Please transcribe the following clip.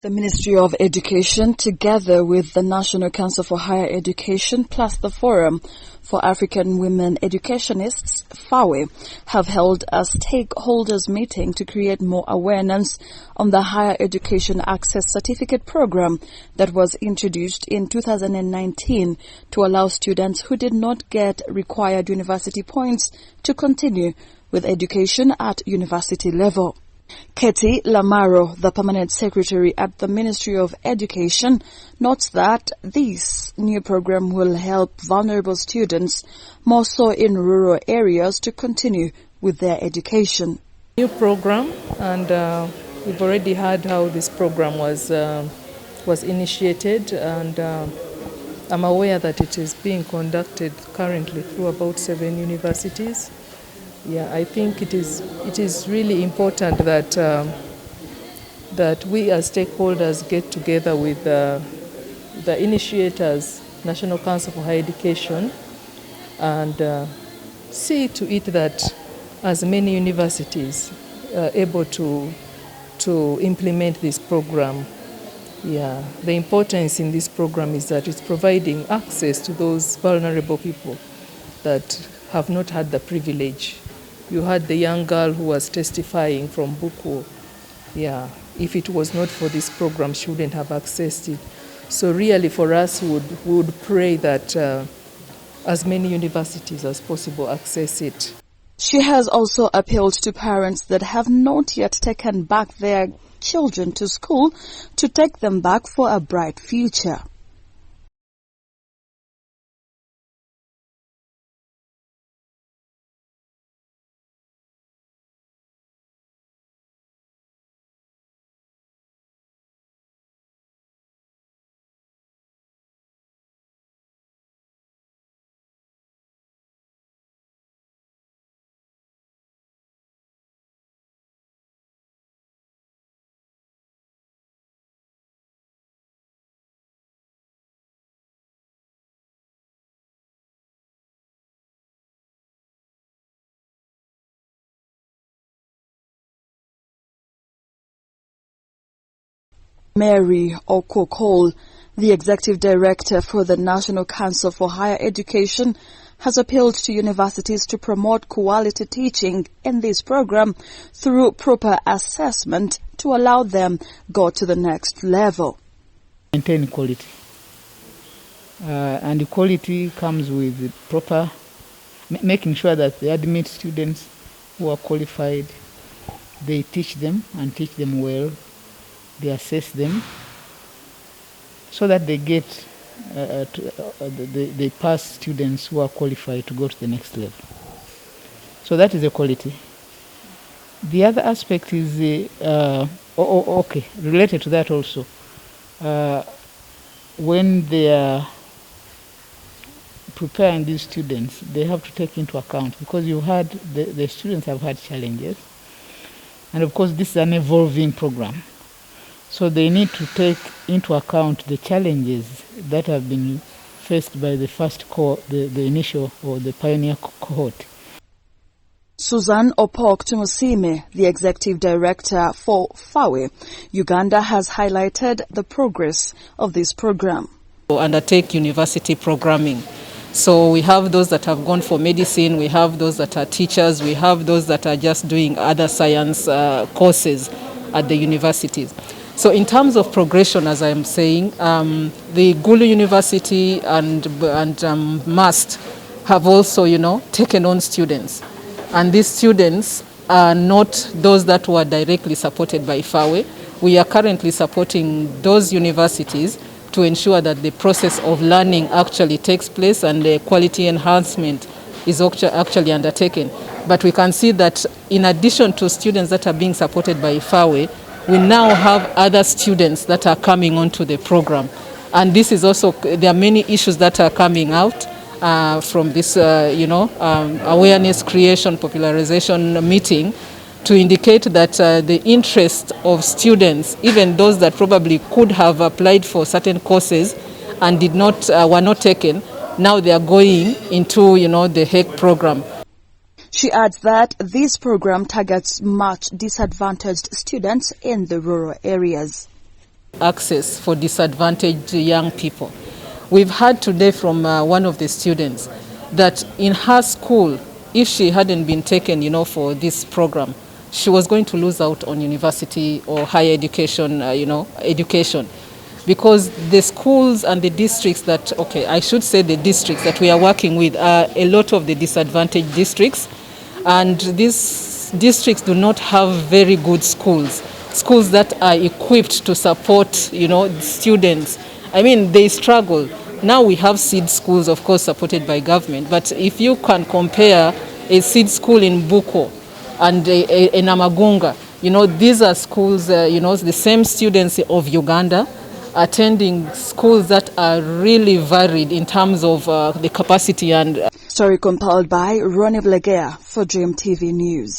The Ministry of Education, together with the National Council for Higher Education plus the Forum for African Women Educationists, Fawe, have held a stakeholders meeting to create more awareness on the Higher Education Access Certificate program that was introduced in 2019 to allow students who did not get required university points to continue with education at university level. Katie Lamaro, the Permanent Secretary at the Ministry of Education, notes that this new program will help vulnerable students, more so in rural areas, to continue with their education. New program, and we've already heard how this program was initiated, and I'm aware that it is being conducted currently through about 7 universities. Yeah, I think it is really important that that we as stakeholders get together with the initiators, National Council for Higher Education, and see to it that as many universities are able to implement this program. Yeah, the importance in this program is that it's providing access to those vulnerable people that have not had the privilege. You had the young girl who was testifying from Buku. Yeah, if it was not for this program, she wouldn't have accessed it. So really for us, we would pray that as many universities as possible access it. She has also appealed to parents that have not yet taken back their children to school to take them back for a bright future. Mary Okokol, the Executive Director for the National Council for Higher Education, has appealed to universities to promote quality teaching in this program through proper assessment to allow them go to the next level. Maintain quality. And quality comes with proper, making sure that they admit students who are qualified, they teach them and teach them well. They assess them so that they get they pass students who are qualified to go to the next level. So that is the quality. The other aspect is related to that also. When they are preparing these students, they have to take into account, because you had the students have had challenges, and of course this is an evolving program. So they need to take into account the challenges that have been faced by the first cohort, the initial or the pioneer cohort. Susan Opok Tumusime, the Executive Director for Fawe, Uganda, has highlighted the progress of this program. Undertake university programming. So we have those that have gone for medicine, we have those that are teachers, we have those that are just doing other science courses at the universities. So in terms of progression, as I'm saying, the Gulu University and MUST have also, taken on students. And these students are not those that were directly supported by Fawe. We are currently supporting those universities to ensure that the process of learning actually takes place and the quality enhancement is actually undertaken. But we can see that in addition to students that are being supported by Fawe, we now have other students that are coming onto the program. And this is also, there are many issues that are coming out from this, awareness creation, popularization meeting, to indicate that the interest of students, even those that probably could have applied for certain courses and were not taken, now they are going into, the HEC program. She adds that this program targets much disadvantaged students in the rural areas. access for disadvantaged young people. We've heard today from one of the students that in her school, if she hadn't been taken, for this program, she was going to lose out on university or higher education, education. Because the schools and the districts I should say the districts that we are working with are a lot of the disadvantaged districts. And these districts do not have very good schools that are equipped to support, students. I mean, they struggle. Now we have seed schools, of course, supported by government. But if you can compare a seed school in Buko and a Namagunga, these are schools, the same students of Uganda attending schools that are really varied in terms of the capacity and... Story compiled by Ronnie Blegea for Dream TV News.